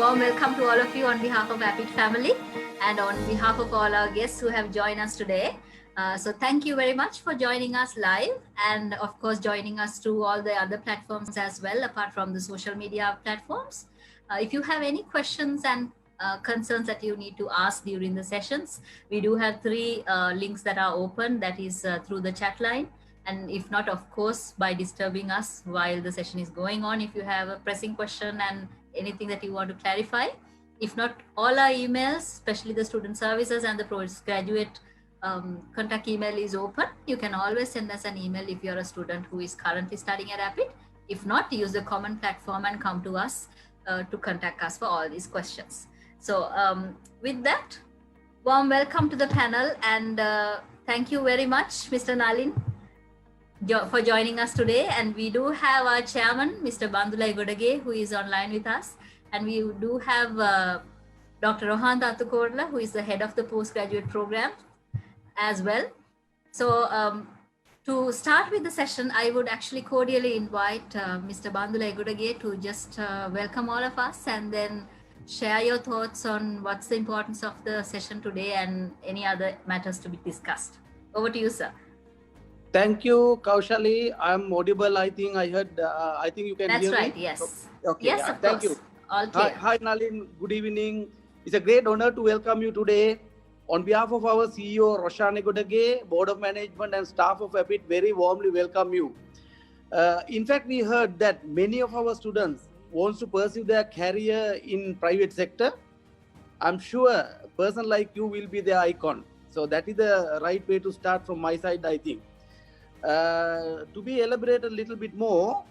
warm welcome to all of you on behalf of Rapid Family and on behalf of all our guests who have joined us today. So thank you very much for joining us live and of course joining us through all the other platforms as well, apart from the social media platforms. If you have any questions and concerns that you need to ask during the sessions, we do have three links that are open, that is through the chat line. And if not, of course, by disturbing us while the session is going on, if you have a pressing question and anything that you want to clarify. If not, all our emails, especially the student services and the postgraduate contact email is open. You can always send us an email if you're a student who is currently studying at Rapid. If not, use the common platform and come to us to contact us for all these questions. So with that, warm welcome to the panel and thank you very much, Mr. Nalin, for joining us today. And we do have our chairman, Mr. Bandula Godage, who is online with us. And we do have Dr. Rohan Tatukorla, who is the head of the postgraduate program as well. So to start with the session, I would actually cordially invite Mr. Bandula Godage to just welcome all of us and then share your thoughts on what's the importance of the session today and any other matters to be discussed. Over to you, sir. Thank you, Kaushali. I'm audible. I think I heard. I think you can hear me. That's right. Yes. Okay. Yes, of thank course. you. All clear. Hi, Nalin. Good evening. It's a great honor to welcome you today. On behalf of our CEO, Roshane Godage, Board of Management and staff of Rapid, very warmly welcome you. In fact, we heard that many of our students wants to pursue their career in private sector. I'm sure a person like you will be their icon. So that is the right way to start from my side, I think. To be elaborated a little bit more,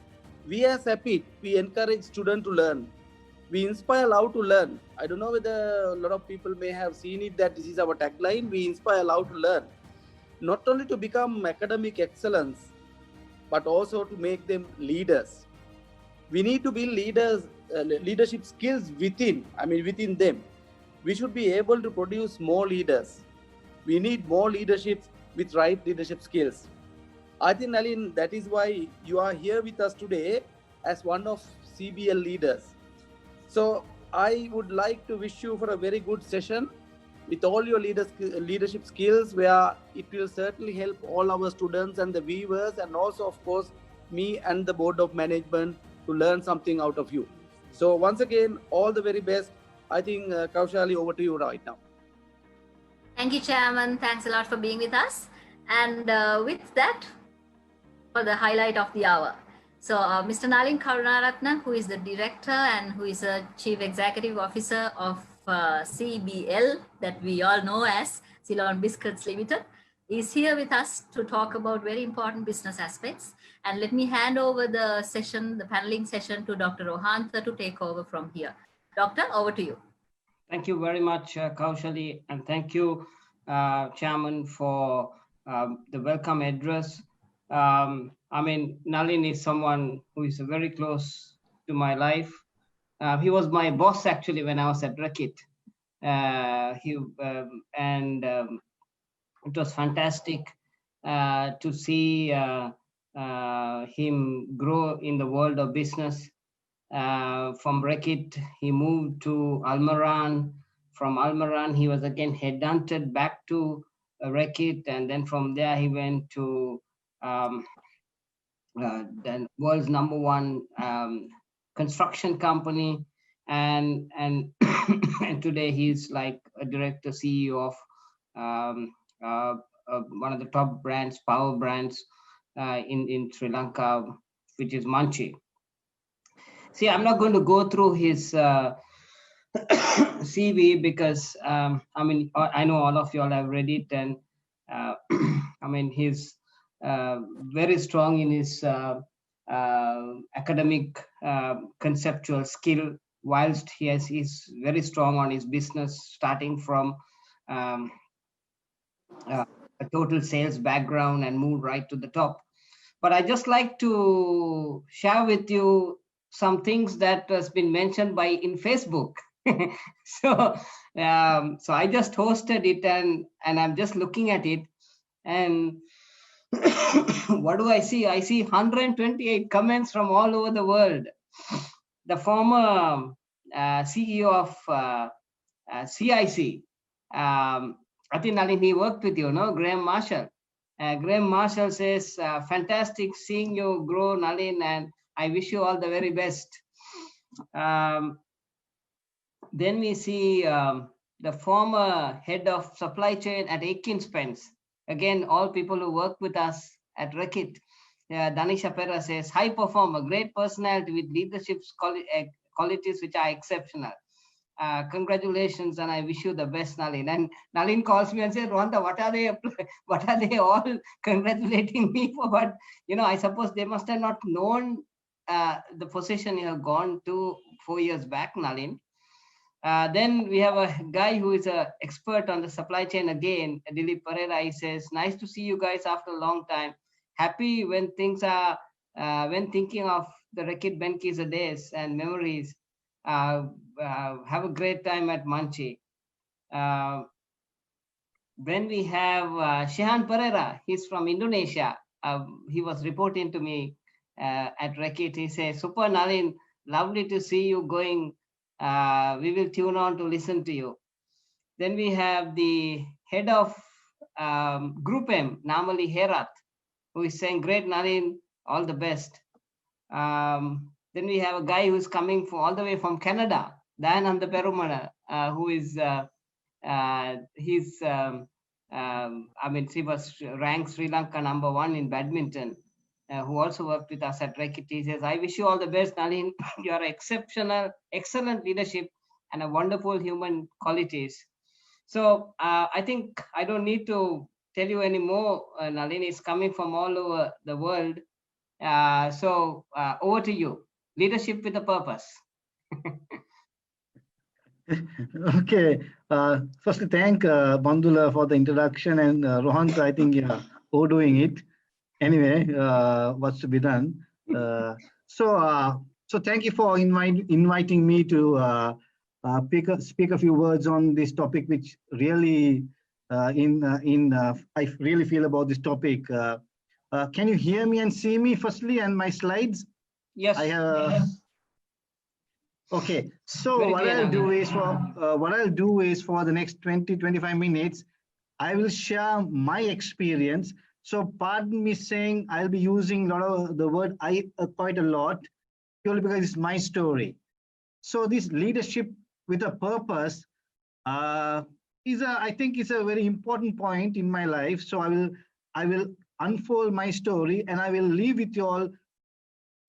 we as Rapid, we encourage students to learn. We inspire love to learn. I don't know whether a lot of people may have seen it, that this is our tagline. We inspire love to learn. Not only to become academic excellence, but also to make them leaders. We need to build leaders, leadership skills within them. We should be able to produce more leaders. We need more leadership with right leadership skills. I think, Nalin, that is why you are here with us today as one of CBL leaders. So I would like to wish you for a very good session with all your leadership skills, where it will certainly help all our students and the viewers, and also, of course, me and the Board of Management to learn something out of you. So once again, all the very best. I think, Kaushali, over to you right now. Thank you, Chairman. Thanks a lot for being with us. And with that, for the highlight of the hour. So Mr. Nalin Karunaratne, who is the director and who is a chief executive officer of CBL, that we all know as Ceylon Biscuits Limited, is here with us to talk about very important business aspects. And let me hand over the session, the paneling session, to Dr. Rohan to take over from here. Doctor, over to you. Thank you very much, Kaushali, and thank you, Chairman, for the welcome address. Nalin is someone who is very close to my life. He was my boss actually when I was at Rakit. It was fantastic to see him grow in the world of business. From Rakit, he moved to Almaran. From Almaran, he was again headhunted back to Rakit, and then from there he went to the world's #1 construction company, and and today he's like a director CEO of one of the top brands, power brands in Sri Lanka, which is Manchi. See, I'm not going to go through his CV because I know all of you all have read it, and he's very strong in his academic conceptual skill, whilst he's very strong on his business, starting from a total sales background and move right to the top. But I just like to share with you some things that has been mentioned in Facebook. So I just hosted it, and I'm just looking at it, and what do I see? I see 128 comments from all over the world. The former CEO of CIC. I think Nalin, he worked with you, no? Graham Marshall. Graham Marshall says, fantastic seeing you grow, Nalin, and I wish you all the very best. Then we see the former head of supply chain at Aiken Spence. Again, all people who work with us at Reckitt. Danisha Pera says, high performer, great personality with leadership qualities which are exceptional. Congratulations, and I wish you the best, Nalin. And Nalin calls me and says, Rwanda, what are they all congratulating me for? But I suppose they must have not known the position you have gone to 4 years back, Nalin. Then we have a guy who is an expert on the supply chain again, Dilip Pereira. He says, nice to see you guys after a long time. Happy when things are, when thinking of the Reckitt Benckiser days and memories. Have a great time at Manchi. Then we have Shehan Pereira. He's from Indonesia. He was reporting to me at Reckitt. He says, super Nalin, lovely to see you going. We will tune on to listen to you. Then we have the head of Group M, Namali Herat, who is saying, great Nalin, all the best. Then we have a guy who's coming all the way from Canada, Dayananda Perumana, who is, he was ranked Sri Lanka #1 in badminton, who also worked with us at Reckitt. He says, I wish you all the best, Nalin. You are exceptional, excellent leadership and a wonderful human qualities. So I think I don't need to tell you anymore. Nalin is coming from all over the world. So over to you. Leadership with a purpose. Okay. Firstly, thank Bandula for the introduction, and Rohan, I think overdoing it. Anyway, what's to be done? So thank you for inviting me to speak a few words on this topic, which really, I really feel about this topic. Can you hear me and see me firstly, and my slides? Yes. I have. Yes. Okay. So what I'll do is for the next 20-25 minutes, I will share my experience. So pardon me saying I'll be using a lot of the word I quite a lot, purely because it's my story. So this leadership with a purpose I think is a very important point in my life. So I will unfold my story, and I will leave with you all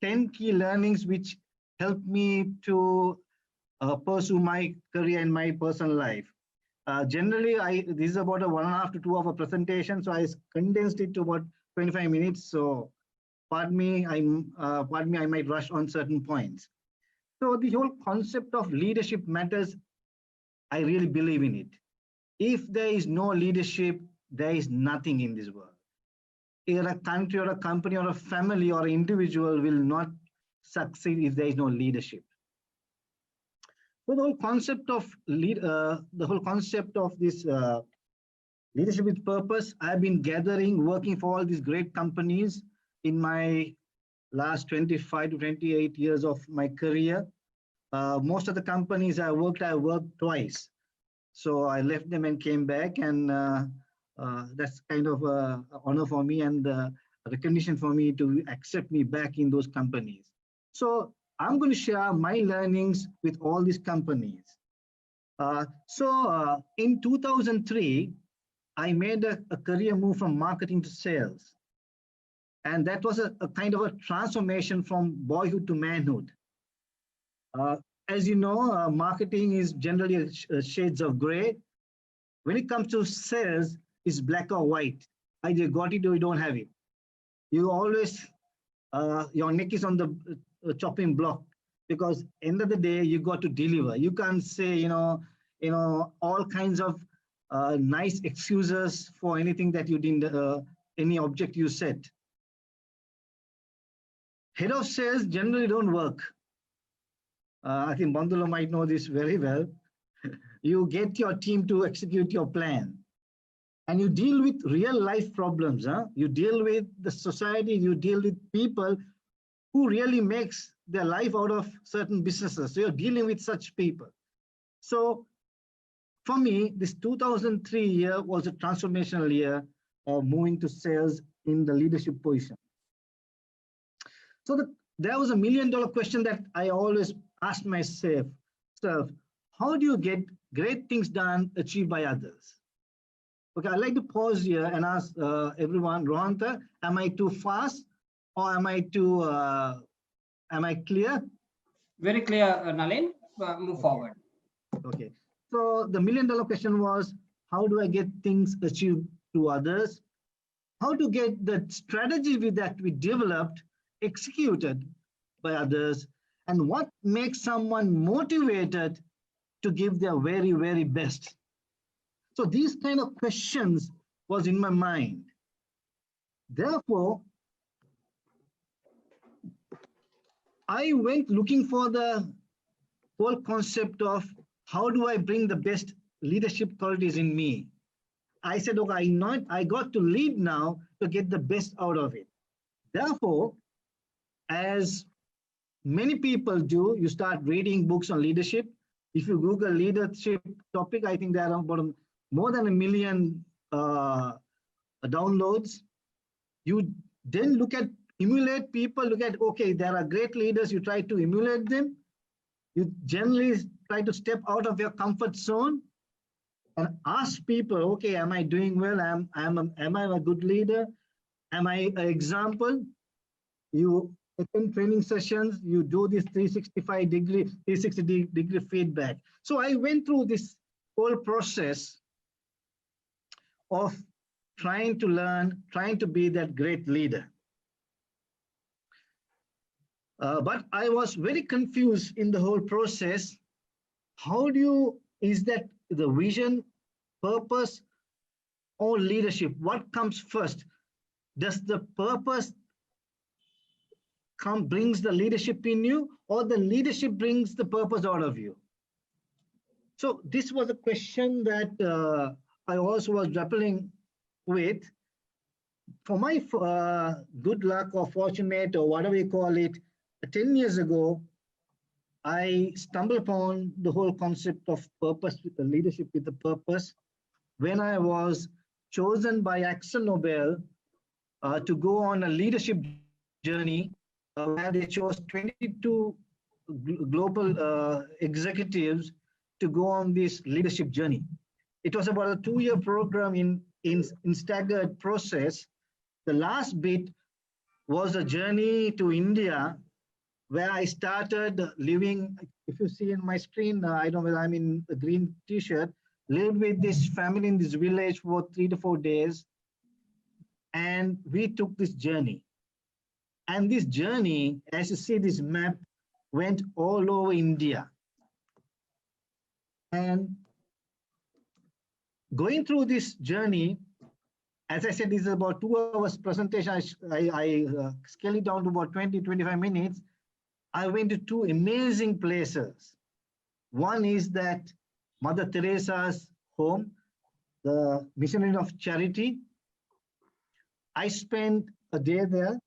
10 key learnings which help me to pursue my career and my personal life. Generally, this is about a 1.5 to 2 hour presentation, so I condensed it to about 25 minutes. So, pardon me, I might rush on certain points. So the whole concept of leadership matters. I really believe in it. If there is no leadership, there is nothing in this world. Either a country or a company or a family or an individual will not succeed if there is no leadership. So the whole concept of this leadership with purpose, I've been working for all these great companies in my last 25 to 28 years of my career. Most of the companies I worked twice. So I left them and came back, and that's kind of an honor for me and a recognition for me to accept me back in those companies. So I'm going to share my learnings with all these companies. In 2003, I made a career move from marketing to sales. And that was a kind of a transformation from boyhood to manhood. As you know, marketing is generally shades of gray. When it comes to sales, it's black or white. Either you got it or you don't have it. You always, your neck is on the chopping block, because end of the day, you got to deliver. You can't say, all kinds of nice excuses for anything that you didn't, any object you set. Head of sales generally don't work. I think Bandula might know this very well. You get your team to execute your plan, and you deal with real life problems. You deal with the society, you deal with people who really makes their life out of certain businesses. So you're dealing with such people. So for me, this 2003 year was a transformational year of moving to sales in the leadership position. So there was $1 million question that I always asked myself, how do you get great things done achieved by others? Okay, I'd like to pause here and ask everyone, Rohanta, am I too fast or am I clear? Very clear, Nalin. Move forward. Okay, so the $1 million question was, how do I get things achieved to others? How to get the strategy that we developed executed by others, and what makes someone motivated to give their very, very best? So these kind of questions was in my mind. Therefore, I went looking for the whole concept of how do I bring the best leadership qualities in me. I said, okay, I got to lead now to get the best out of it. Therefore, as many people do, you start reading books on leadership. If you Google leadership topic, I think there are about more than 1 million downloads. You then emulate people, look at, okay, there are great leaders, you try to emulate them. You generally try to step out of your comfort zone and ask people, okay, am I doing well? Am I a good leader? Am I an example? You attend training sessions, you do this 360 degree feedback. So I went through this whole process of trying to learn, trying to be that great leader. But I was very confused in the whole process. Is that the vision, purpose, or leadership? What comes first? Does the purpose brings the leadership in you, or the leadership brings the purpose out of you? So this was a question that I also was grappling with. For my good luck or fortunate or whatever you call it, 10 years ago, I stumbled upon the whole concept of purpose, with the leadership with the purpose, when I was chosen by AkzoNobel to go on a leadership journey where they chose 22 global executives to go on this leadership journey. It was about a 2-year program in staggered process. The last bit was a journey to India, where I started living. If you see in my screen, I don't know whether I'm in a green t-shirt, lived with this family in this village for 3 to 4 days. And we took this journey. And this journey, as you see this map, went all over India. And going through this journey, as I said, this is about 2 hours presentation. I scale it down to about 20, 25 minutes. I went to 2 amazing places. One is that Mother Teresa's home, the Missionary of Charity. I spent a day there.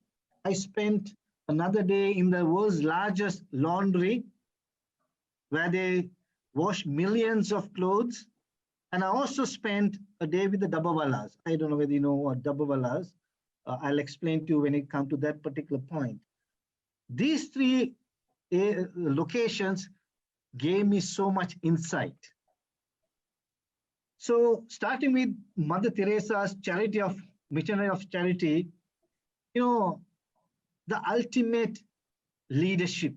I spent another day in the world's largest laundry, where they wash millions of clothes. And I also spent a day with the Dabbawalas. I don't know whether you know what Dabbawalas. I'll explain to you when it comes to that particular point. These 3 locations gave me so much insight. So starting with Mother Teresa's Missionary of Charity, the ultimate leadership,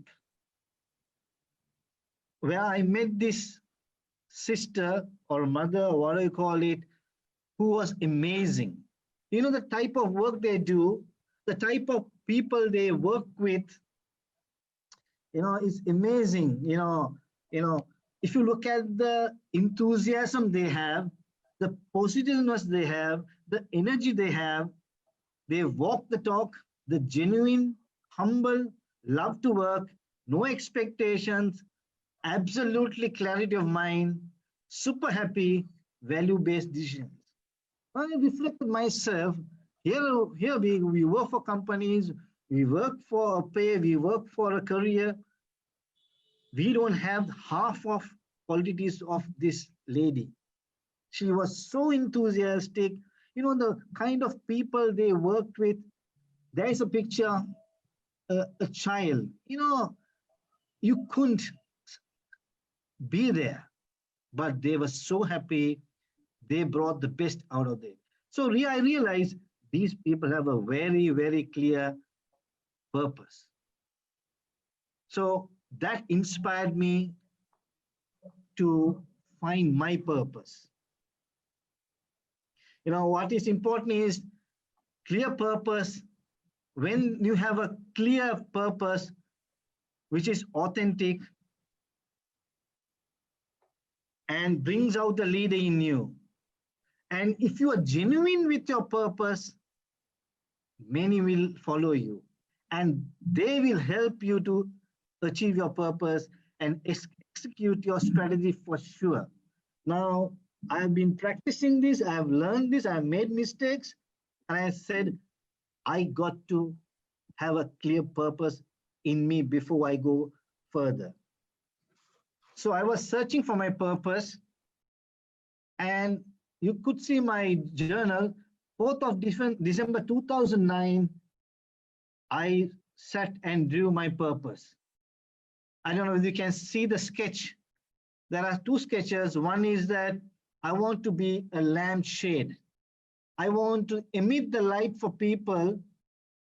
where I met this sister or mother, or what do you call it, who was amazing. The type of work they do, the type of people they work with, is amazing. If you look at the enthusiasm they have, the positiveness they have, the energy they walk the talk, the genuine, humble, love to work, no expectations, absolutely clarity of mind, super happy, value-based decisions. I reflected myself. Here we work for companies, We work for a pay, we work for a career. We don't have half of qualities of this lady. She was so enthusiastic. You know, the kind of people they worked with. There is a picture, a child. You know, you couldn't be there, but they were so happy. They brought the best out of it. So I realized these people have a very, very clear purpose. So that inspired me to find my purpose. You know, what is important is clear purpose. When you have a clear purpose, which is authentic and brings out the leader in you, and if you are genuine with your purpose, many will follow you and they will help you to achieve your purpose and execute your strategy for sure. Now, I've been practicing this, I've learned this, I've made mistakes, and I said, I got to have a clear purpose in me before I go further. So I was searching for my purpose, and you could see my journal. 4th of December 2009, I sat and drew my purpose. I don't know if you can see the sketch. There are 2 sketches. One is that I want to be a lampshade. I want to emit the light for people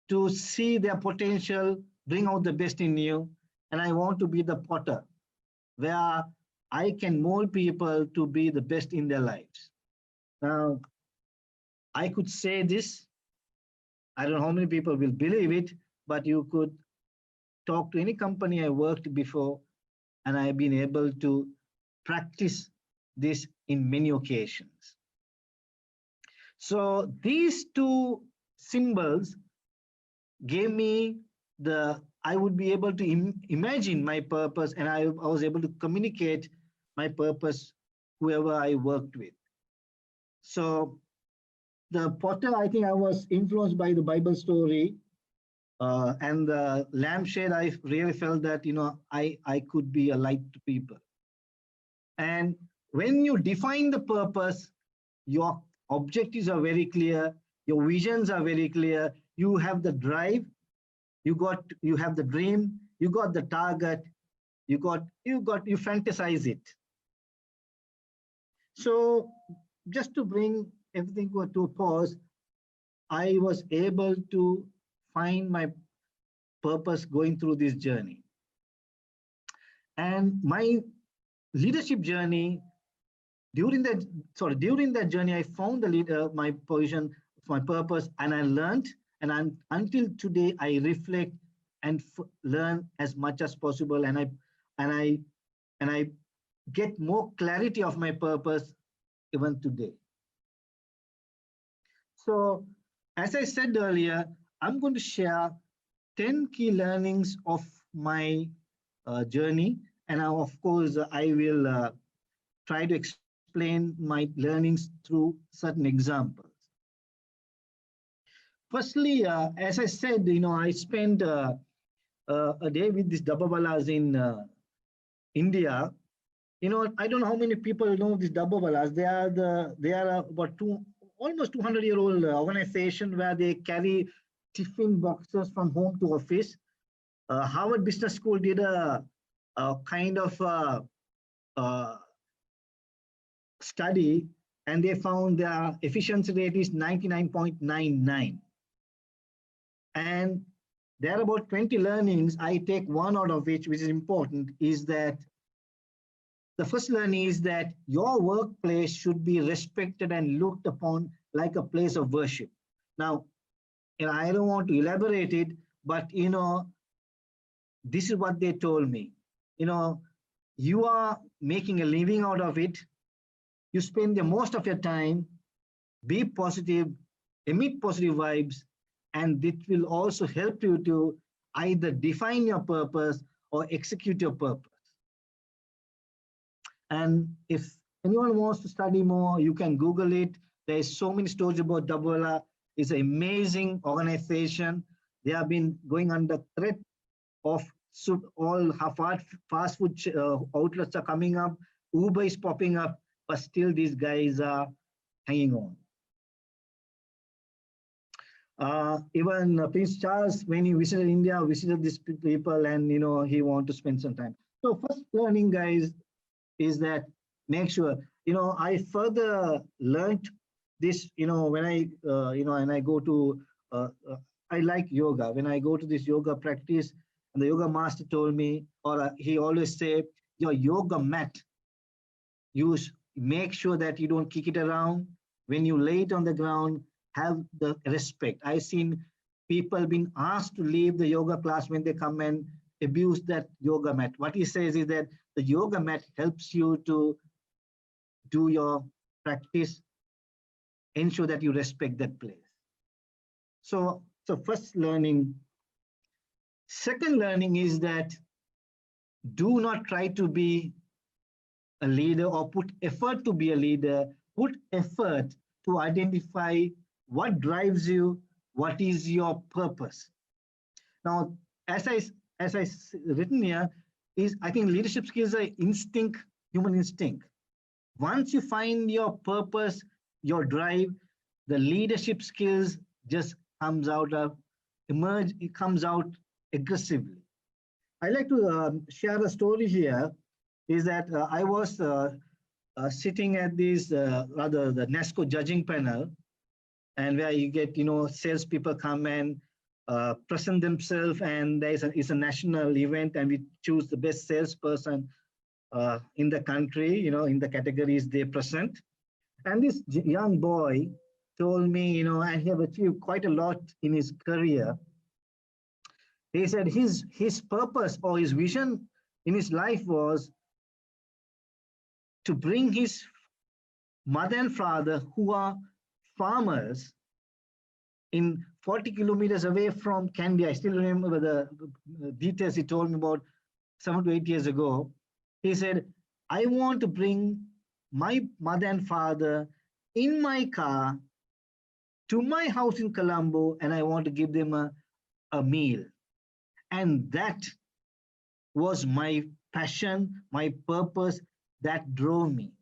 to see their potential, bring out the best in you. And I want to be the potter, where I can mold people to be the best in their lives. Now, I could say this. I don't know how many people will believe it, but you could talk to any company I worked before, and I've been able to practice this in many occasions. So these 2 symbols gave me I would be able to imagine my purpose, and I was able to communicate my purpose whoever I worked with. So the potter, I think I was influenced by the Bible story, and the lampshade, I really felt that, you know, I could be a light to people. And when you define the purpose, your objectives are very clear, your visions are very clear, you have the drive, you have the dream, you got the target, you fantasize it. So just to bring everything to a pause, I was able to find my purpose going through this journey. And my leadership journey, during that journey, I found my position, my purpose, and I learned. And until today, I reflect and learn as much as possible, and I get more clarity of my purpose even today. So, as I said earlier, I'm going to share 10 key learnings of my journey, and of course, I will try to explain my learnings through certain examples. Firstly, as I said, you know, I spent a day with these Dabbabalas in India. You know, I don't know how many people know these Dabbabalas. They are about almost 200-year-old organization where they carry tiffin boxes from home to office. Harvard Business School did a kind of study, and they found their efficiency rate is 99.99. And there are about 20 learnings. I take one out of which is important, is that the first learning is that your workplace should be respected and looked upon like a place of worship. Now, you know, I don't want to elaborate it, but, you know, this is what they told me. You know, you are making a living out of it. You spend the most of your time, be positive, emit positive vibes, and it will also help you to either define your purpose or execute your purpose. And if anyone wants to study more, you can Google it. There's so many stories about Dabbala. It's an amazing organization. They have been going under threat of all fast food outlets are coming up. Uber is popping up, but still these guys are hanging on. Even Prince Charles, when he visited India, visited these people, and he wanted to spend some time. So first learning, guys, is that make sure I further learned this. When I go to I like yoga. When I go to this yoga practice, and the yoga master told me, or he always say, your yoga mat, make sure that you don't kick it around. When you lay it on the ground, have the respect. I've seen people being asked to leave the yoga class when they come and abuse that yoga mat. What he says is that the yoga mat helps you to do your practice, ensure that you respect that place. So first learning. Second learning is that do not try to be a leader or put effort to be a leader. Put effort to identify what drives you, what is your purpose. Now, as I written here, I think leadership skills are instinct, human instinct. Once you find your purpose, your drive, the leadership skills just comes out it comes out aggressively. I like to share a story here. Is that I was sitting at this the NESCO judging panel, and where you get salespeople come and present themselves, and it's a national event, and we choose the best salesperson in the country, in the categories they present. And this young boy told me, and he have achieved quite a lot in his career. He said his purpose or his vision in his life was to bring his mother and father, who are farmers, in 40 kilometers away from Kandy. I still remember the details he told me about 7 to 8 years ago. He said, I want to bring my mother and father in my car to my house in Colombo, and I want to give them a meal. And that was my passion, my purpose, that drove me.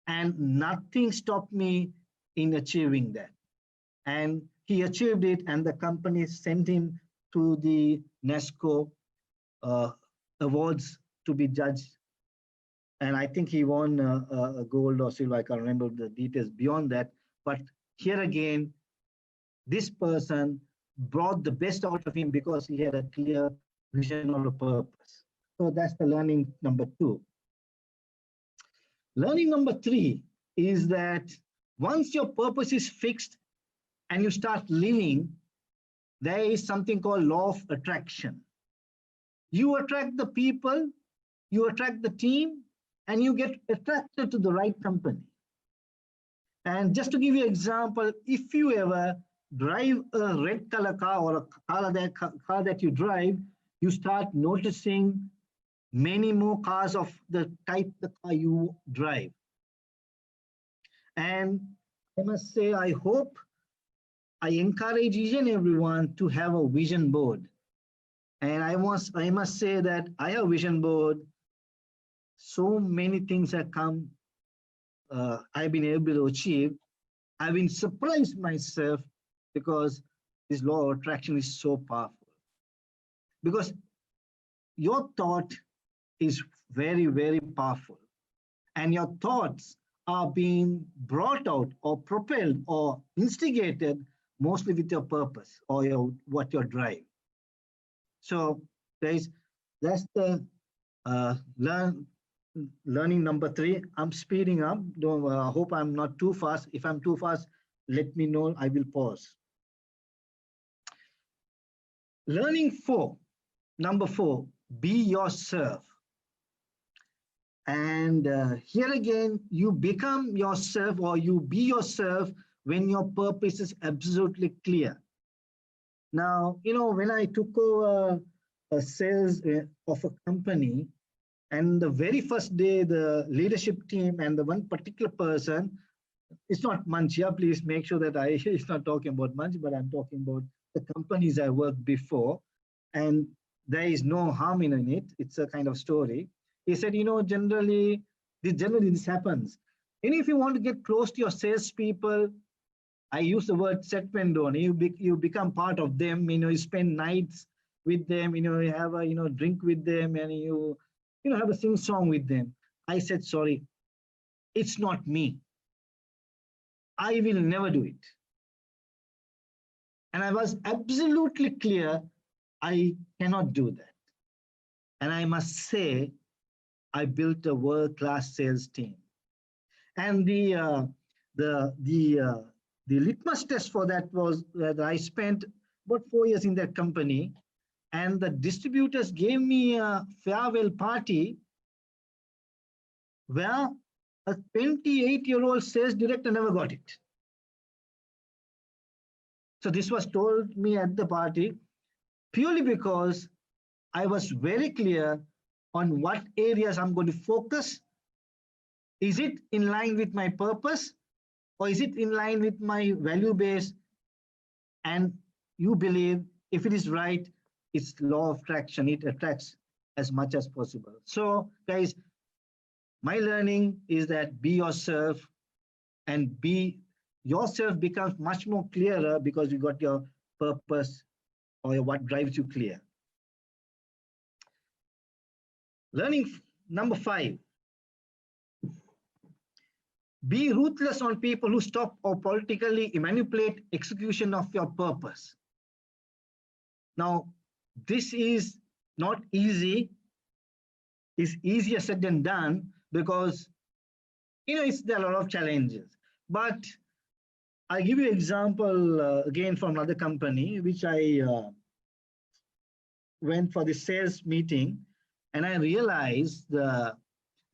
And nothing stopped me in achieving that. And he achieved it, and the company sent him to the NESCO awards to be judged. And I think he won a gold or silver. I can't remember the details beyond that. But here again, this person brought the best out of him because he had a clear vision or a purpose. So that's the learning number 2. Learning number 3 is that once your purpose is fixed and you start living, there is something called law of attraction. You attract the people, you attract the team, and you get attracted to the right company. And just to give you an example, if you ever drive a red color car or a car that you drive, you start noticing many more cars of the type the car you drive. And I must say, I encourage each and everyone to have a vision board. And I must say that I have a vision board. So many things have come, I've been able to achieve. I've been surprised myself because this law of attraction is so powerful. Because your thought is very, very powerful. And your thoughts are being brought out or propelled or instigated mostly with your purpose or what your drive. So that's the learning number 3. I'm speeding up. I hope I'm not too fast. If I'm too fast, let me know. I will pause. Learning 4, number 4, be yourself. And here again, you become yourself or you be yourself when your purpose is absolutely clear. Now, when I took over a sales of a company, and the very first day, the leadership team and the one particular person, it's not Manch here, please make sure that it's not talking about Manch, but I'm talking about the companies I worked before, and there is no harm in it. It's a kind of story. He said, generally this happens. And if you want to get close to your salespeople, I use the word set pendon. You become part of them. You spend nights with them. You have a drink with them, and you have a sing song with them. I said, sorry, it's not me. I will never do it. And I was absolutely clear, I cannot do that. And I must say, I built a world-class sales team. And the litmus test for that was that I spent about 4 years in that company, and the distributors gave me a farewell party where a 28-year-old sales director never got it. So this was told me at the party purely because I was very clear on what areas I'm going to focus. Is it in line with my purpose, or is it in line with my value base? And you believe if it is right, it's law of attraction. It attracts as much as possible. So guys, my learning is that be yourself, and be yourself becomes much more clearer because you got your purpose or what drives you clear. Learning number 5. Be ruthless on people who stop or politically manipulate execution of your purpose. Now, this is not easy. It's easier said than done because, there are a lot of challenges. But I'll give you an example again from another company, which I went for the sales meeting, and I realized there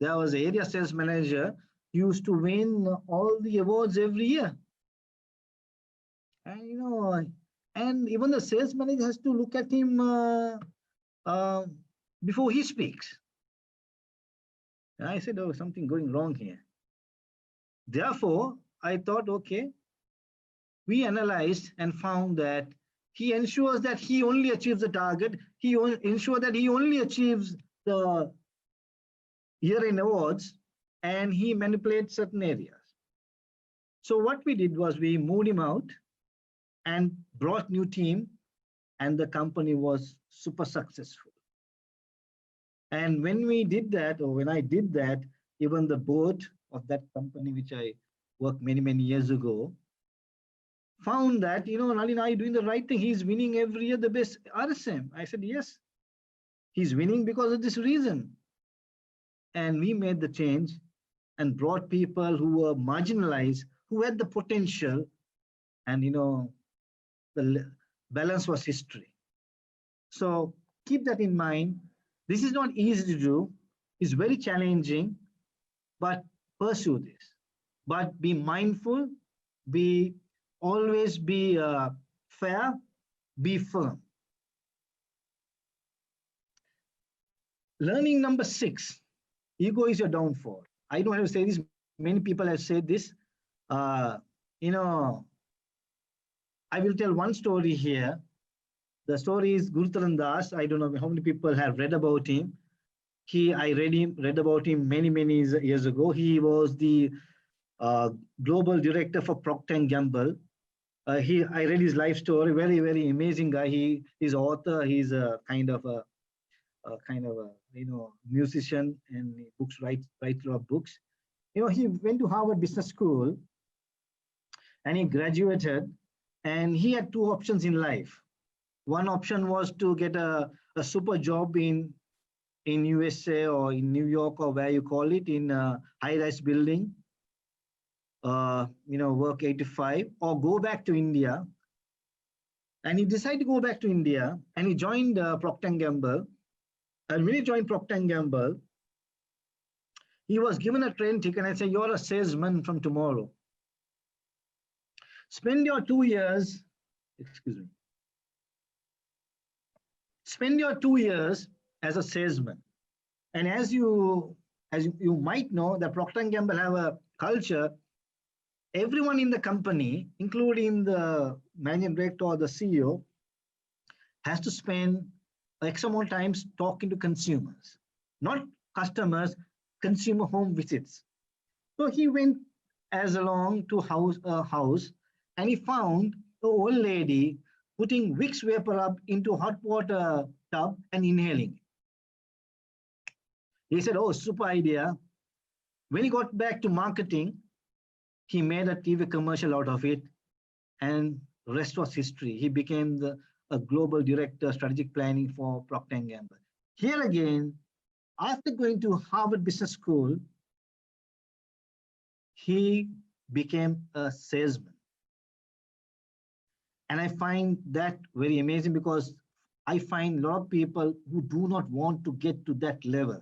was an area sales manager used to win all the awards every year. And, and even the sales manager has to look at him before he speaks. And I said, oh, something going wrong here. Therefore, I thought, okay, we analyzed and found that he ensures that he only achieves the target. He ensures that he only achieves the year-end awards, and he manipulates certain areas. So what we did was we moved him out and brought new team, and the company was super successful. And when we did that, or when I did that, even the board of that company, which I worked many, many years ago, found that, Nalin, are you doing the right thing? He's winning every year the best RSM. I said, yes, he's winning because of this reason. And we made the change and brought people who were marginalized, who had the potential, and, the balance was history. So keep that in mind. This is not easy to do. It's very challenging, but pursue this. But be mindful, always be fair, be firm. Learning number 6, ego is your downfall. I don't have to say this. Many people have said this. I will tell one story here. The story is Guru Taran Das. I don't know how many people have read about him. I read about him many, many years ago. He was the global director for Procter & Gamble. I read his life story. Very, very amazing guy. He's an author. He's a kind of a musician, and writes a lot of books. He went to Harvard Business School, and he graduated, and he had 2 options in life. One option was to get a super job in USA or in New York, or where you call it, in a high-rise building, work 8 to 5, or go back to India. And he decided to go back to India, and he joined Procter & Gamble. And when he joined Procter & Gamble, he was given a train ticket and said, you're a salesman from tomorrow. Spend your 2 years, spend your 2 years as a salesman. And as you might know, that Procter & Gamble have a culture. Everyone in the company, including the managing director or the CEO, has to spend X amount of times talking to consumers, not customers, consumer home visits. So he went as along to house and he found the old lady putting Vicks vapor up into hot water tub and inhaling. He said, oh, super idea. When he got back to marketing, he made a TV commercial out of it, and rest was history. He became a global director, strategic planning for Procter & Gamble. Here again, after going to Harvard Business School, he became a salesman. And I find that very amazing because I find a lot of people who do not want to get to that level.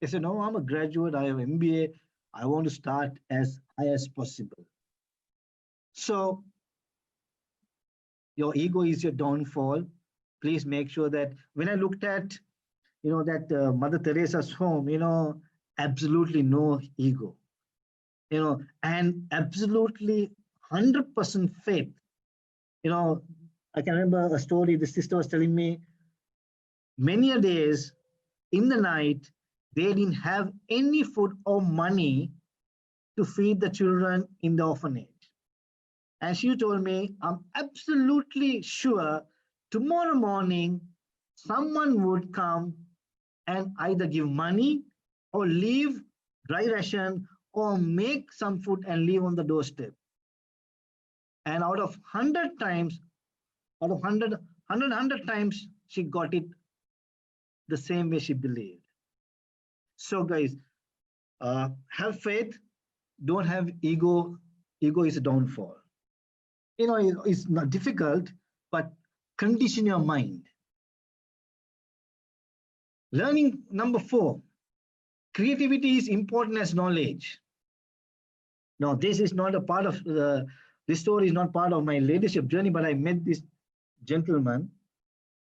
They say, no, I'm a graduate, I have MBA, I want to start as high as possible. So your ego is your downfall. Please make sure that when I looked at, that Mother Teresa's home, absolutely no ego, and absolutely 100% faith. I can remember a story the sister was telling me. Many a days in the night, they didn't have any food or money to feed the children in the orphanage. And she told me, I'm absolutely sure tomorrow morning, someone would come and either give money or leave dry ration or make some food and leave on the doorstep. And out of 100 times, out of 100 times, she got it the same way she believed. So guys, have faith, don't have ego. Ego is a downfall. It's not difficult, but condition your mind. Learning number 4, creativity is important as knowledge. Now, this is not a part of this story is not part of my leadership journey, but I met this gentleman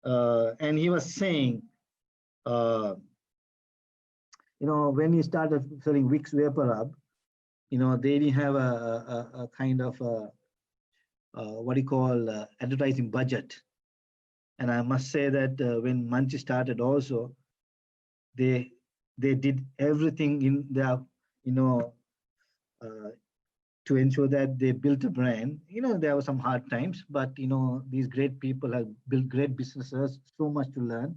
and he was saying, when he started selling Vicks Vapor Rub, they didn't have a kind of what do you call advertising budget. And I must say that when Munchie started also, they did everything in their, to ensure that they built a brand. There were some hard times, but these great people have built great businesses, so much to learn.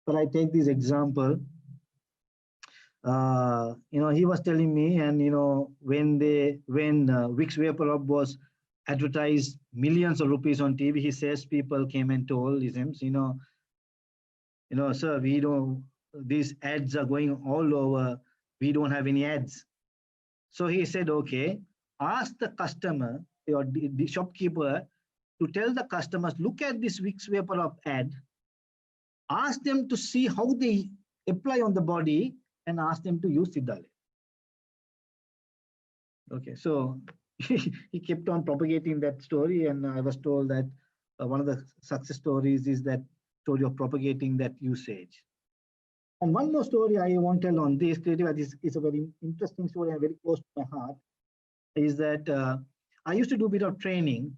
But I take this example. He was telling me, and when Vicks Vapor Rub was advertised millions of rupees on TV, his salespeople came and told him, sir, we don't. These ads are going all over. We don't have any ads. So he said, okay, ask the customer or the shopkeeper to tell the customers, look at this Vicks Vapor Rub ad. Ask them to see how they apply on the body and ask them to use Siddhale. Okay, so he kept on propagating that story, and I was told that one of the success stories is that story of propagating that usage. And one more story I want to tell on this creativity is a very interesting story and very close to my heart, is that I used to do a bit of training.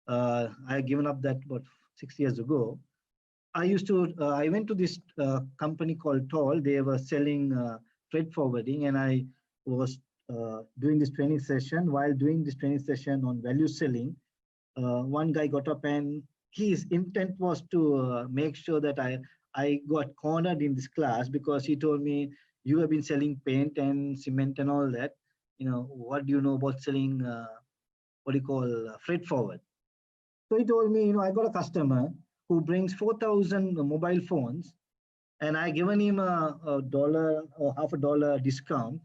I had given up that about 6 years ago. I went to this company called Toll. They were selling freight forwarding, and I was doing this training session. While doing this training session on value selling, one guy got up and his intent was to make sure that I got cornered in this class, because he told me, you have been selling paint and cement and all that. What do you know about selling freight forward? So he told me, I got a customer who brings 4,000 mobile phones, and I given him a $1 or $50 discount,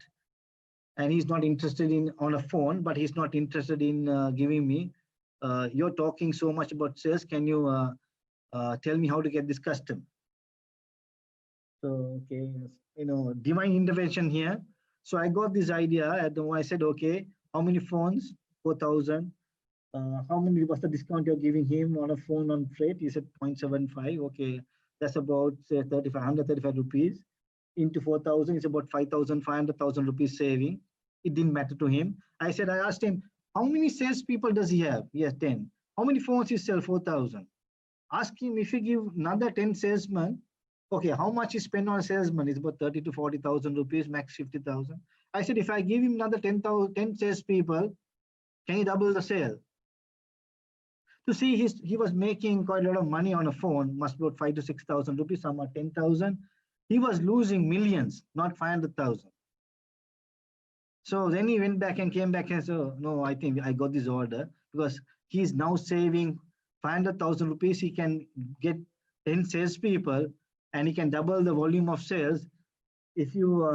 and he's not interested on a phone, but he's not interested in giving me. You're talking so much about sales. Can you tell me how to get this customer? So okay, divine intervention here. So I got this idea, and I said, okay, how many phones? 4,000. How many was the discount you're giving him on a phone on freight? He said 0.75. Okay, that's about say 135 rupees into 4,000. It's about 5,000 rupees saving. It didn't matter to him. I asked him, how many salespeople does he have? He has 10. How many phones he sell? 4,000. Ask him, if you give another 10 salesmen, okay, how much is spent on a salesman? It's about 30 to 40,000 rupees, max 50,000. I said, if I give him another 10 salespeople, can he double the sale? To see he was making quite a lot of money on a phone, must be about 5 to 6,000 rupees, some are 10,000. He was losing millions, not 500,000. So then he went back and came back and said, oh, no, I think I got this order because he's now saving 500,000 rupees. He can get 10 salespeople and he can double the volume of sales. If you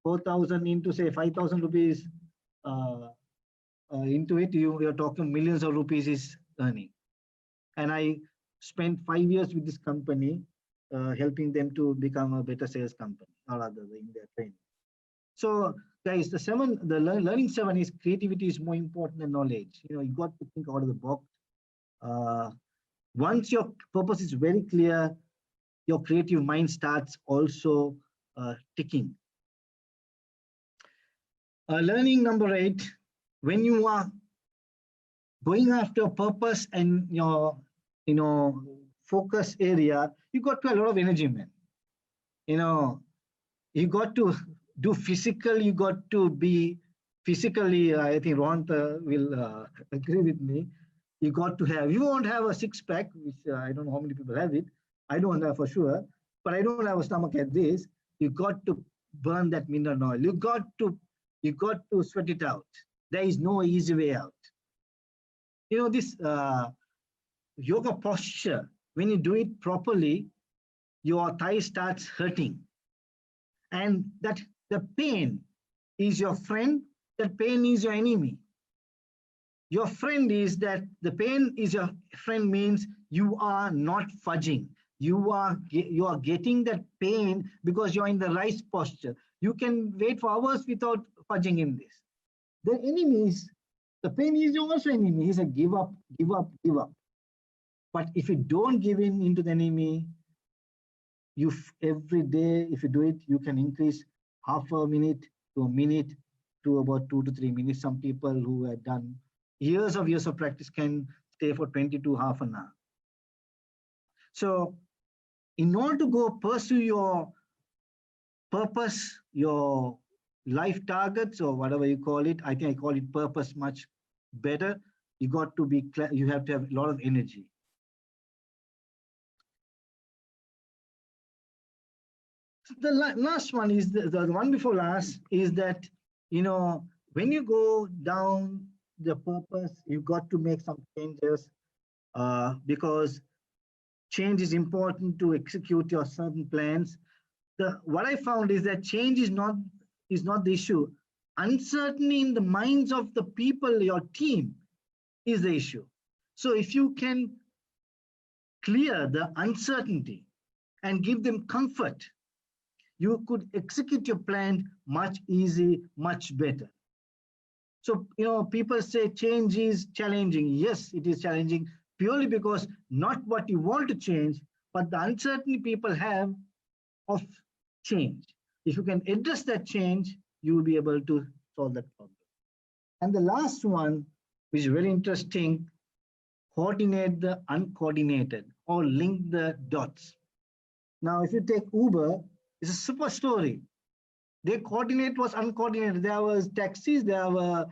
4,000 into say 5,000 rupees into it, you're talking millions of rupees is earning. And I spent 5 years with this company, helping them to become a better sales company, or rather in their training. So guys, the learning 7 is creativity is more important than knowledge. You got to think out of the box. Once your purpose is very clear, your creative mind starts also ticking. Learning number 8, when you are going after a purpose and your focus area, you got to have a lot of energy, man. You got to do physical, you got to be physically, I think Ron will agree with me. You got to have, you won't have a six-pack, which I don't know how many people have it. I don't have for sure, but I don't have a stomach at this. You got to burn that mineral oil. You got to sweat it out. There is no easy way out. This yoga posture, when you do it properly, your thigh starts hurting. And that the pain is your friend, that pain is your enemy. Your friend is that the pain is your friend means you are not fudging. You are getting that pain because you're in the right posture. You can wait for hours without fudging in this. The enemy is, the pain is also enemy. He said, give up, give up, give up. But if you don't give in into the enemy, every day, if you do it, you can increase half a minute to a minute to about 2 to 3 minutes. Some people who have done years of practice can stay for 20 to half an hour. So in order to go pursue your purpose, your life targets, or whatever you call it, I think I call it purpose much better. You have to have a lot of energy. The last one is the one before last is that, when you go down the purpose, you've got to make some changes because change is important to execute your certain plans. What I found is that change is not the issue. Uncertainty in the minds of the people, your team, is the issue. So if you can clear the uncertainty and give them comfort, you could execute your plan much easy, much better. So, people say change is challenging. Yes, it is challenging purely because not what you want to change, but the uncertainty people have of change. If you can address that change, you will be able to solve that problem. And the last one, which is very interesting, coordinate the uncoordinated or link the dots. Now, if you take Uber, it's a super story. They coordinate was uncoordinated. There was taxis, there were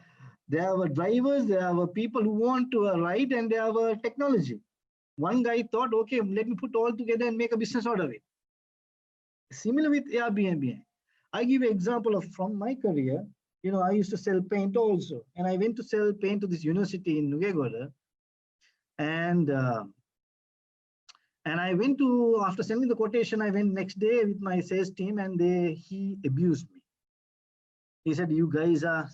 drivers, there were people who want to ride, and there were technology. One guy thought, okay, let me put all together and make a business out of it. Similar with Airbnb. I give an example from my career. I used to sell paint also, and I went to sell paint to this university in Nugegoda, and I went to, after sending the quotation, I went next day with my sales team, and he abused me. He said, you guys are,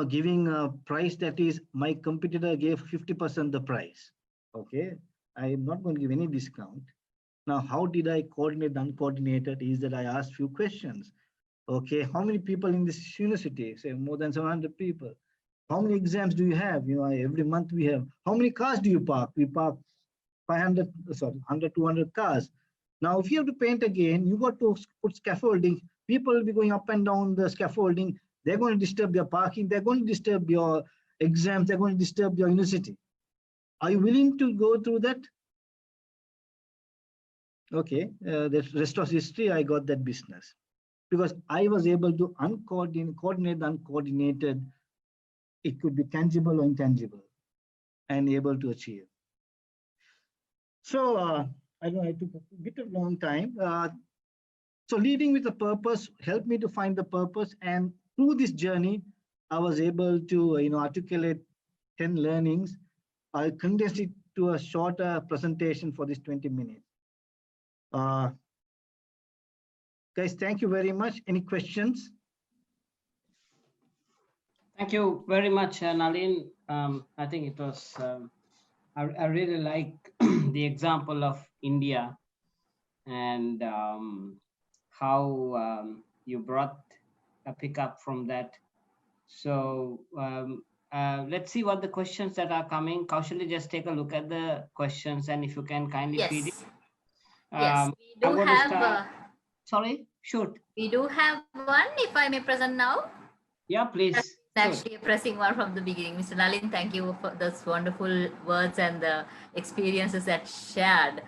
giving a price that is, my competitor gave 50% the price. Okay, I am not going to give any discount. Now, how did I coordinate the uncoordinated is that I asked few questions. Okay, how many people in this university? Say more than 700 people. How many exams do you have? Every month we have. How many cars do you park? We park 100, 200 cars. Now, if you have to paint again, you got to put scaffolding. People will be going up and down the scaffolding. They're going to disturb your parking. They're going to disturb your exams. They're going to disturb your university. Are you willing to go through that? Okay, the rest of history, I got that business because I was able to coordinate the uncoordinated. It could be tangible or intangible, and able to achieve. So I know I took a bit of long time. So leading with a purpose helped me to find the purpose, and through this journey, I was able to articulate 10 learnings. I condensed it to a shorter presentation for this 20 minutes. Guys, thank you very much. Any questions? Thank you very much, Nalin. I think it was, I really like the example of India and how you brought a pickup from that. So let's see what the questions that are coming. Kaushali, just take a look at the questions, and if you can kindly feed it. Yes, we do have. Sorry, shoot. We do have one, if I may present now. Yeah, please. Actually, pressing one from the beginning. Mr. Nalin, thank you for those wonderful words and the experiences that shared.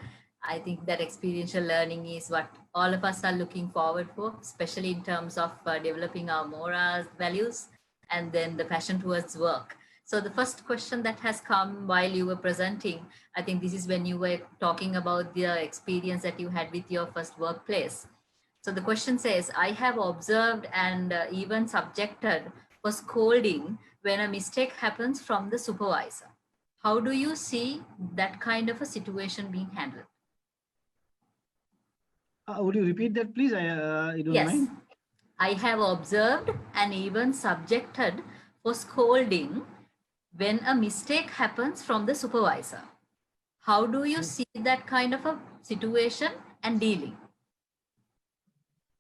I think that experiential learning is what all of us are looking forward for, especially in terms of developing our morals, values, and then the passion towards work. So the first question that has come while you were presenting, I think this is when you were talking about the experience that you had with your first workplace. So the question says, I have observed and even subjected for scolding when a mistake happens from the supervisor. How do you see that kind of a situation being handled? Would you repeat that, please? I don't mind. I have observed and even subjected for scolding when a mistake happens from the supervisor. How do you see that kind of a situation and dealing?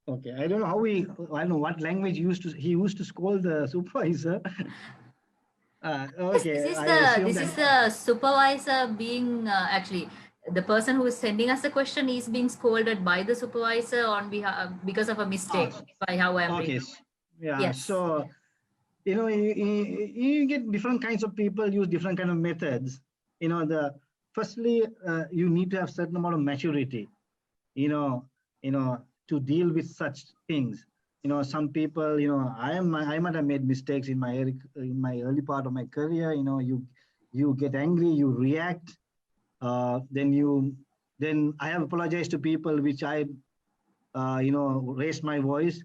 Okay, I don't know how I don't know what language he used to scold the supervisor. Okay, this is the supervisor being actually the person who is sending us the question is being scolded by the supervisor on behalf because of a mistake. By how I'm okay, yeah. Yes. So you get different kinds of people use different kind of methods. Firstly you need to have certain amount of maturity. To deal with such things. Some people, I might have made mistakes in my early part of my career. You get angry, you react, then I have apologized to people which I raised my voice,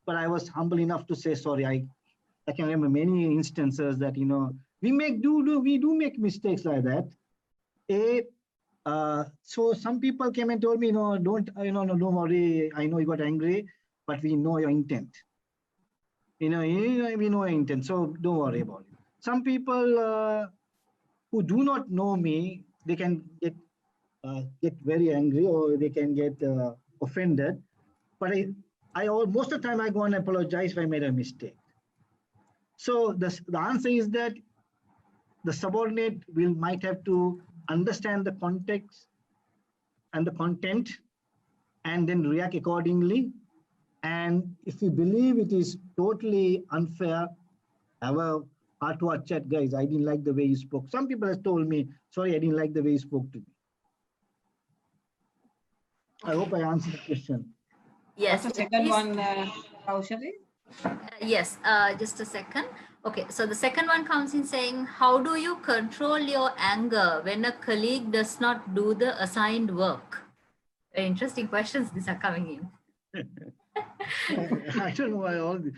but I was humble enough to say sorry. I can remember many instances that we do make mistakes like that. So some people came and told me, don't worry. I know you got angry, but we know your intent. We know your intent, so don't worry about it. Some people who do not know me, they can get very angry or they can get offended. But most of the time I go and apologize if I made a mistake. So the answer is that the subordinate might have to understand the context and the content and then react accordingly. And if you believe it is totally unfair, have a heart-to-heart chat, guys. I didn't like the way you spoke. Some people have told me, sorry, I didn't like the way you spoke to me. I hope I answered the question. Yes. What's the second one, Kaushali? Yes, just a second. Okay, so the second one comes in saying, how do you control your anger when a colleague does not do the assigned work? Very interesting questions these are coming in. I don't know why all this.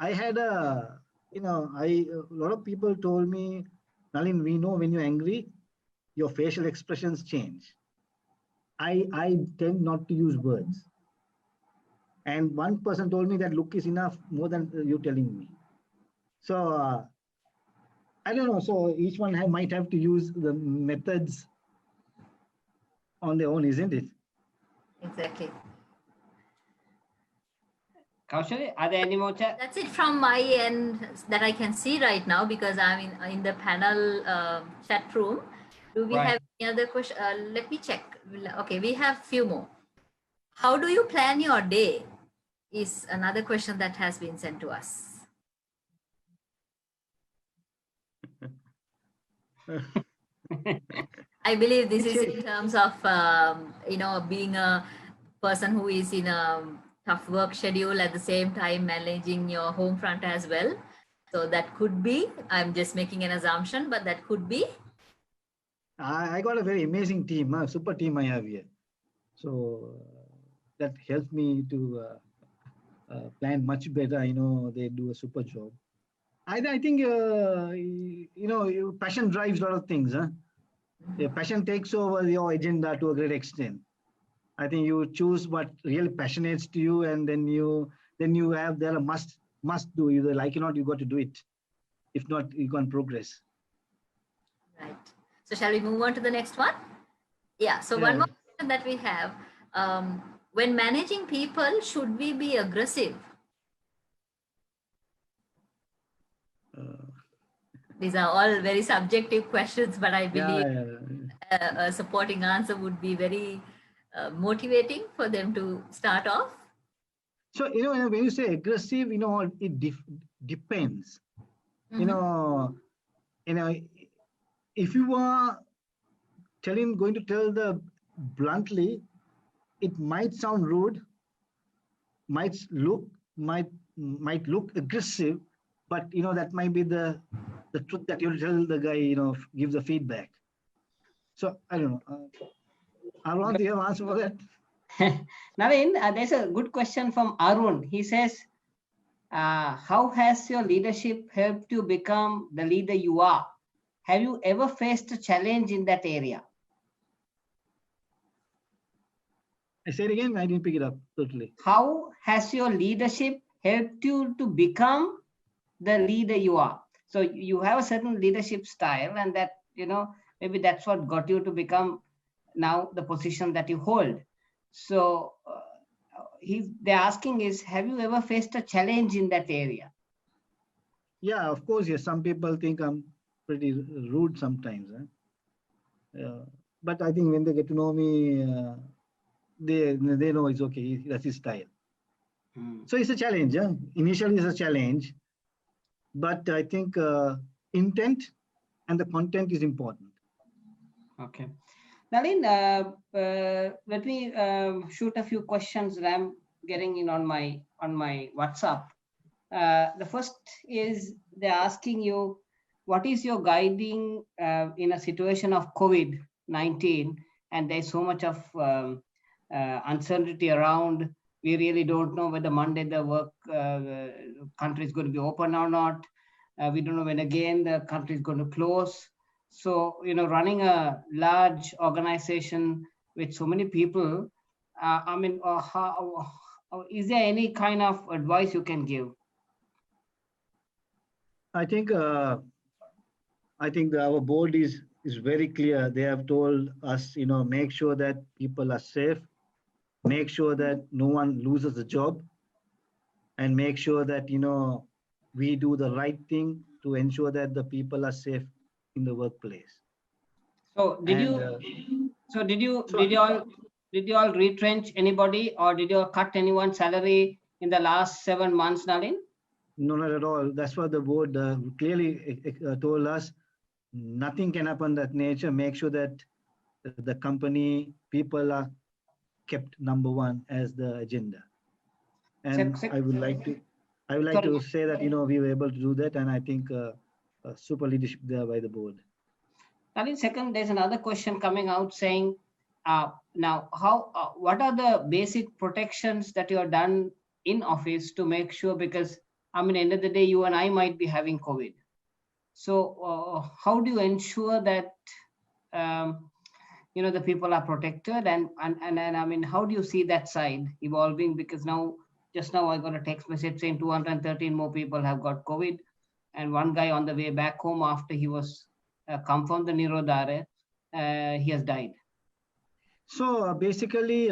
I had a lot of people told me, Nalin, we know when you're angry, your facial expressions change. I tend not to use words. And one person told me that look is enough more than you telling me. So I don't know. So each one might have to use the methods on their own, isn't it? Exactly. Kaushali, are there any more chat? That's it from my end that I can see right now because I'm in the panel chat room. Do we have any other question? Let me check. Okay, we have few more. How do you plan your day? Is another question that has been sent to us. I believe this is in terms of being a person who is in a tough work schedule at the same time managing your home front as well. So that could be. I'm just making an assumption, but that could be. I got a very amazing team, a super team I have here. So that helps me to plan much better. They do a super job. I think, passion drives a lot of things. Huh? Yeah, passion takes over your agenda to a great extent. I think you choose what really passionates to you, and then you have there a must do. Either like it or not, you got to do it. If not, you can't progress. Right. So shall we move on to the next one? Yeah. So one more question that we have. When managing people, should we be aggressive? These are all very subjective questions, but I believe a supporting answer would be very motivating for them to start off. So, when you say aggressive, it depends. Mm-hmm. If you are going to tell the bluntly, it might sound rude, might look aggressive, but that might be the truth that you tell the guy, give the feedback. So I don't know. Arun, do you have an answer for that? Nalin, there's a good question from Arun. He says, how has your leadership helped you become the leader you are? Have you ever faced a challenge in that area? I say it again, I didn't pick it up totally. How has your leadership helped you to become the leader you are? So you have a certain leadership style, and that, maybe that's what got you to become now the position that you hold. So they're asking is, have you ever faced a challenge in that area? Yeah, of course, yes. Some people think I'm pretty rude sometimes. But I think when they get to know me, they know it's okay. That's his style. So it's a challenge. Initially, it's a challenge. But I think intent and the content is important. Okay. Nalin, let me shoot a few questions that I'm getting in on my WhatsApp. The first is they're asking you, what is your guiding in a situation of COVID-19, and there's so much of uncertainty around. We really don't know whether Monday the work country is going to be open or not. We don't know when again the country is going to close. So, running a large organization with so many people, is there any kind of advice you can give? I think our board is very clear. They have told us, make sure that people are safe, make sure that no one loses a job, and make sure that we do the right thing to ensure that the people are safe in the workplace. So did you all retrench anybody, or did you cut anyone's salary in the last 7 months, Nalin? No, not at all. That's what the board clearly told us. Nothing can happen that nature. Make sure that the company people are kept number one as the agenda. And I would like to say that we were able to do that, and I think super leadership there by the board. Nalin, second, there's another question coming out saying, now what are the basic protections that you have done in office to make sure, because end of the day, you and I might be having COVID. So how do you ensure that the people are protected, and how do you see that side evolving? Because just now I got a text message saying 213 more people have got COVID, and one guy on the way back home after he was come from the Nirodhare, he has died. So basically,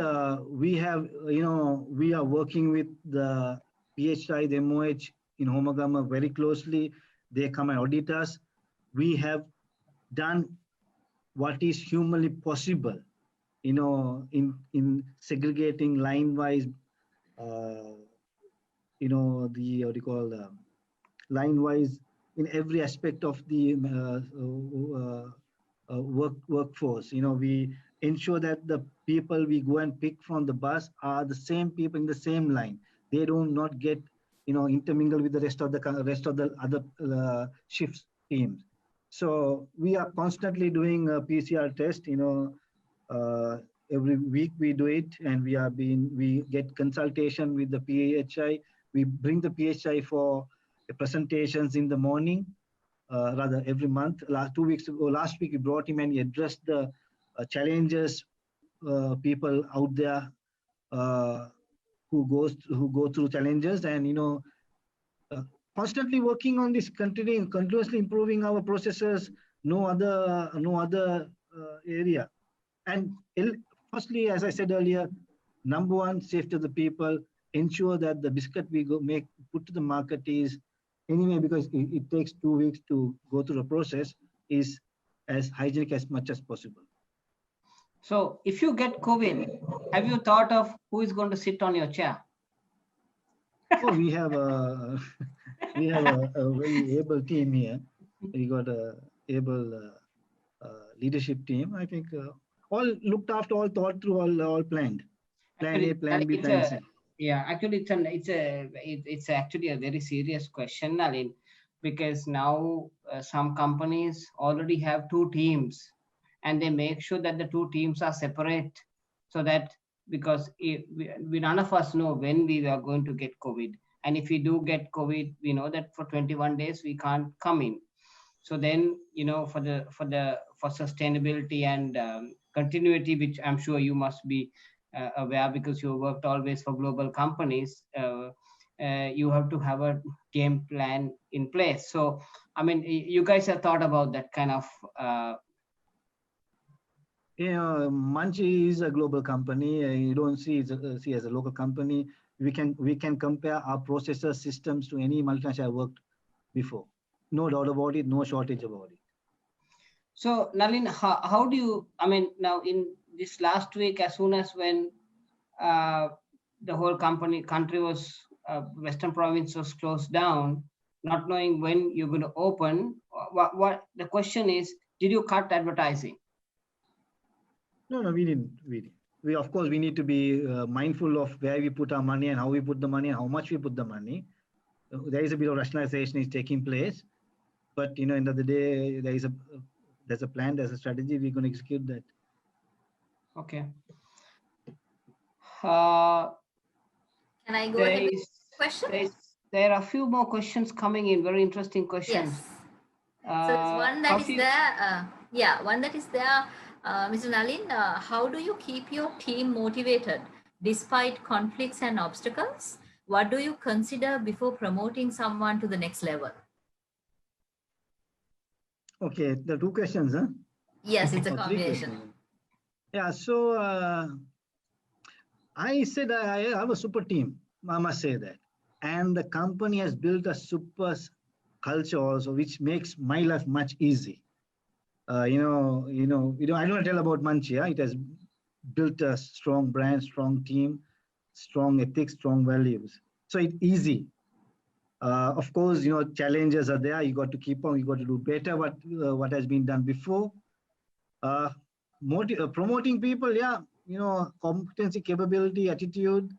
we are working with the PHI, the MOH in Homagama very closely. They come and audit us. We have done what is humanly possible, in segregating line-wise, line-wise in every aspect of the workforce. We ensure that the people we go and pick from the bus are the same people in the same line. They do not get intermingle with the rest of the other shifts teams. So we are constantly doing a PCR test. Uh, every week we do it, and we get consultation with the PHI. We bring the PHI for presentations in the morning, rather every month. Last week we brought him and he addressed the challenges people out there uh, who go through challenges, and uh, constantly working on this, continuously improving our processes. No other area. And firstly, as I said earlier, number one, safety of the people. Ensure that the biscuit we put to the market is, anyway, because it takes 2 weeks to go through the process, is as hygienic as much as possible. So if you get COVID, have you thought of who is going to sit on your chair? Oh, we have a very able team here. We got a able leadership team. I think all looked after, all thought through, all planned. Plan A, plan B, plan C. Yeah, actually, it's actually a very serious question, Nalin, because now some companies already have two teams, and they make sure that the two teams are separate, so that, because none of us know when we are going to get COVID, and if we do get COVID, we know that for 21 days we can't come in. So then, for sustainability and continuity, which I'm sure you must be aware, because you worked always for global companies, you have to have a game plan in place. So, I mean, you guys have thought about that kind of. Munchie is a global company. You don't see as a local company. We can compare our processes, systems to any multinational I worked before. No doubt about it. No shortage about it. So, Nalin, how do you? I mean, now in this last week, as soon as when the whole country was Western province was closed down, not knowing when you're going to open, what the question is, did you cut advertising? No, we didn't. We of course we need to be mindful of where we put our money and how we put the money and how much we put the money. There is a bit of rationalization is taking place, but end of the day, there's a plan, there's a strategy. We're going to execute that. Okay. Can I go ahead with questions? There are a few more questions coming in. Very interesting questions. Yes. So there's one that is there. One that is there. Mr. Nalin, how do you keep your team motivated despite conflicts and obstacles? What do you consider before promoting someone to the next level? Okay, the two questions, huh? Yes, it's a combination. Yeah, so I said I have a super team, I must say that. And the company has built a super culture also, which makes my life much easy. I don't tell about Munchie. Yeah? It has built a strong brand, strong team, strong ethics, strong values. So it's easy. Of course, challenges are there. You got to keep on. You got to do better. What has been done before. Promoting people. Yeah, competency, capability, attitude,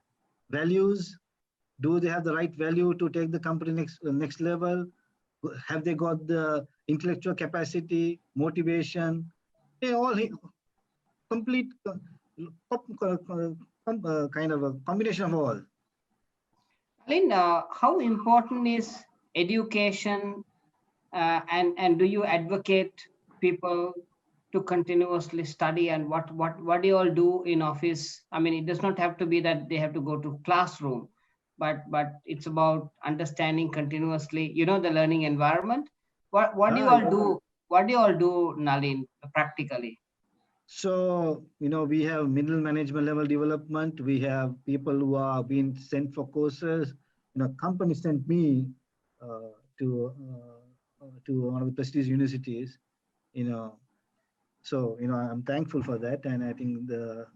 values. Do they have the right value to take the company next level? Have they got the intellectual capacity, motivation? All complete kind of a combination of all. Nalin, how important is education, and do you advocate people to continuously study, and what do you all do in office? I mean, it does not have to be that they have to go to classroom, but it's about understanding continuously, the learning environment. What do you all do? What do you all do, Nalin, practically? So, we have middle management level development. We have people who are being sent for courses. Company sent me to one of the prestigious universities. So I'm thankful for that, and I think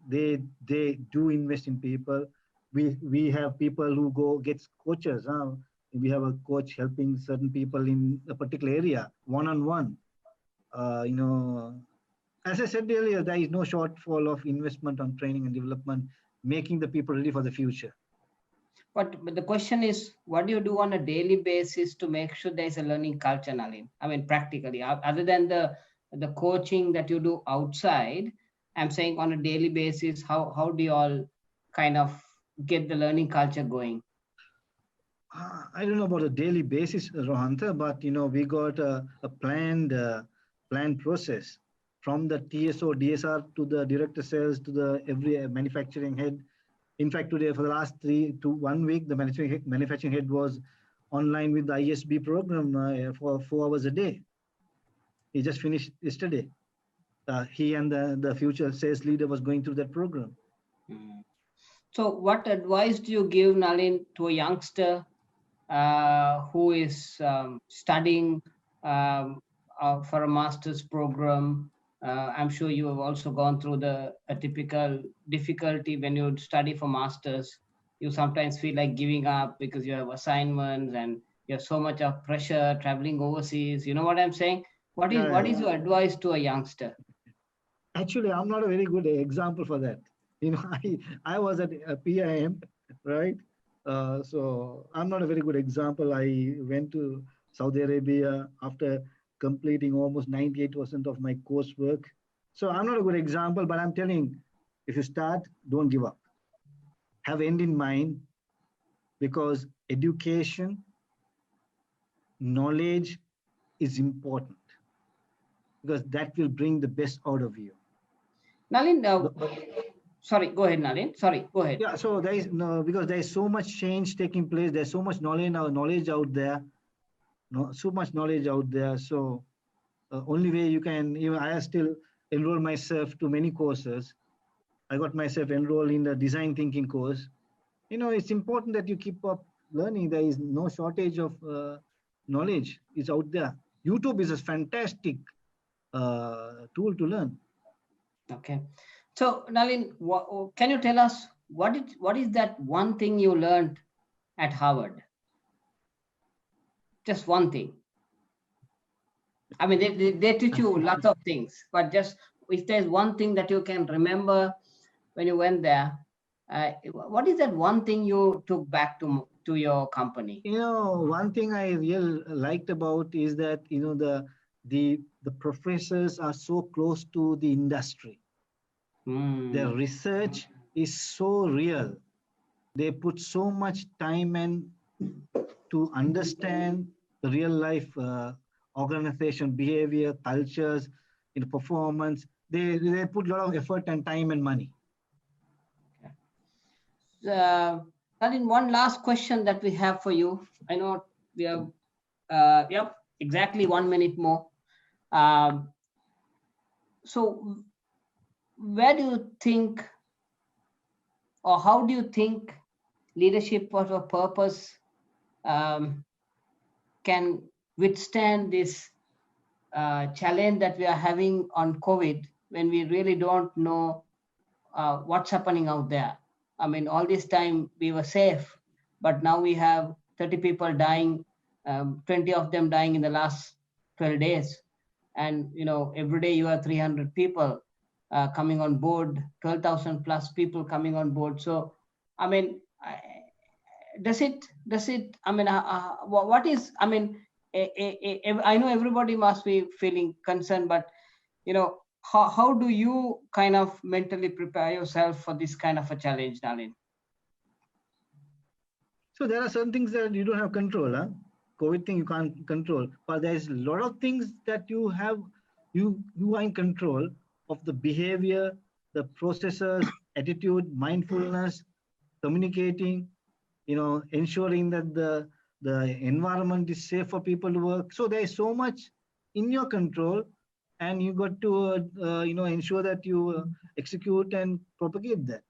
they do invest in people. We have people who gets coaches. We have a coach helping certain people in a particular area, one-on-one. As I said earlier, there is no shortfall of investment on training and development, making the people ready for the future. But the question is, what do you do on a daily basis to make sure there's a learning culture, Nalin? I mean, practically, other than the coaching that you do outside, I'm saying on a daily basis, how do you all kind of get the learning culture going? I don't know about a daily basis, Rohanta, but we got a planned process from the TSO, DSR to the director sales to the every manufacturing head. In fact, today for the last 3 to 1 week, the manufacturing head was online with the ISB program for 4 hours a day. He just finished yesterday. He and the future sales leader was going through that program. So what advice do you give, Nalin, to a youngster who is studying for a master's program? I'm sure you have also gone through a typical difficulty when you study for masters. You sometimes feel like giving up because you have assignments and you have so much of pressure traveling overseas. You know what I'm saying? What is your advice to a youngster? Actually, I'm not a very good example for that. I was at a PIM, right? So I'm not a very good example. I went to Saudi Arabia after completing almost 98% of my coursework. So I'm not a good example, but I'm telling, if you start, don't give up. Have end in mind, because education, knowledge is important, because that will bring the best out of you. Nalin, sorry, go ahead, Nalin. Sorry, go ahead. Yeah, so there is because there is so much change taking place. There's so much knowledge out there. So much knowledge out there. So only way you can, I still enroll myself to many courses. I got myself enrolled in the design thinking course. It's important that you keep up learning. There is no shortage of knowledge. It's out there. YouTube is a fantastic tool to learn. Okay. So, Nalin, can you tell us what is that one thing you learned at Harvard? Just one thing. I mean, they teach you lots of things, but just if there's one thing that you can remember when you went there, what is that one thing you took back to your company? One thing I really liked about is that the professors are so close to the industry. Their research is so real. They put so much time and to understand the real life organization behavior, cultures, performance. They put a lot of effort and time and money. Nalin, one last question that we have for you. I know we have, yep, exactly 1 minute more. So where do you think, or how do you think leadership of a purpose can withstand this challenge that we are having on COVID, when we really don't know what's happening out there? I mean, all this time we were safe, but now we have 30 people dying, 20 of them dying in the last 12 days. And, every day you have 300 people coming on board, 12,000 plus people coming on board. So, I mean, does it, I mean, what is, I mean, I know everybody must be feeling concerned, but, how do you kind of mentally prepare yourself for this kind of a challenge, Nalin? So there are certain things that you don't have control. COVID thing you can't control, but there's a lot of things that you have. You are in control of the behavior, the processes, attitude, mindfulness, communicating. Ensuring that the environment is safe for people to work. So there is so much in your control, and you got to ensure that you execute and propagate that.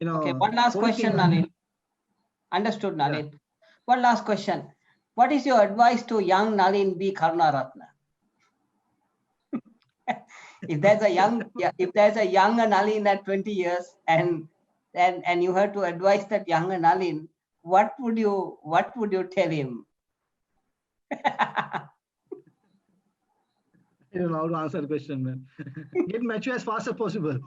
Okay, one last question, Nalin. Understood, Nalin. Yeah. One last question. What is your advice to young Nalin B. Karunaratne? If there's a younger Nalin at 20 years and you have to advise that younger Nalin, what would you tell him? I don't know how to answer the question, man. Get mature as fast as possible.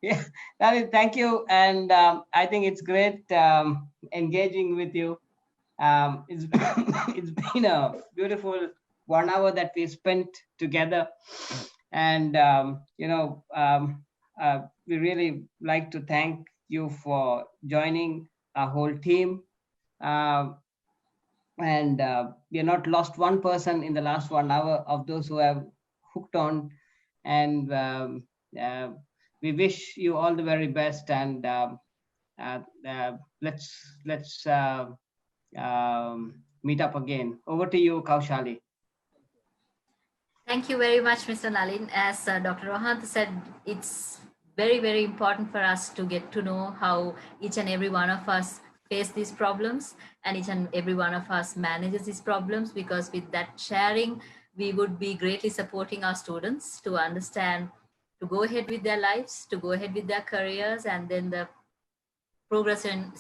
Yeah, Nalin, thank you. And I think it's great engaging with you. It's it's been a beautiful 1 hour that we spent together, and we really like to thank you for joining our whole team. Um, and we have not lost one person in the last 1 hour of those who have hooked on, and uh, we wish you all the very best, and let's meet up again. Over to you, Kaushali. Thank you very much, Mr. Nalin. As Dr. Rohant said, it's very, very important for us to get to know how each and every one of us face these problems, and each and every one of us manages these problems, because with that sharing, we would be greatly supporting our students to understand, to go ahead with their lives, to go ahead with their careers, and then the progression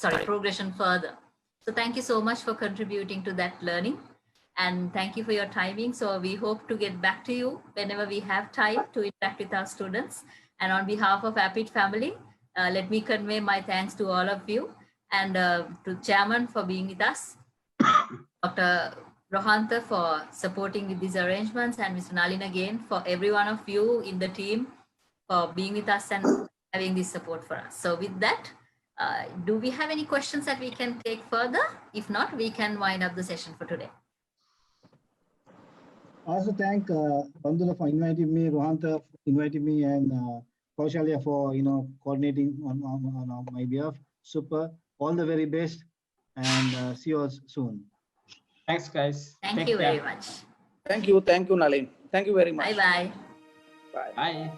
further. So thank you so much for contributing to that learning, and thank you for your timing. So we hope to get back to you whenever we have time to interact with our students. And on behalf of APIT family, let me convey my thanks to all of you, and to Chairman for being with us, Dr. Rohanta for supporting with these arrangements, and Mr. Nalin again for every one of you in the team for being with us and having this support for us. So with that, do we have any questions that we can take further? If not, we can wind up the session for today. I also thank Bandula for inviting me, Rohanta for inviting me, and Kaushalya for coordinating on my behalf. Super. All the very best, and see you all soon. Thanks, guys. Thank you very much. Thank you, Nalin. Thank you very much. Bye-bye. Bye. Bye.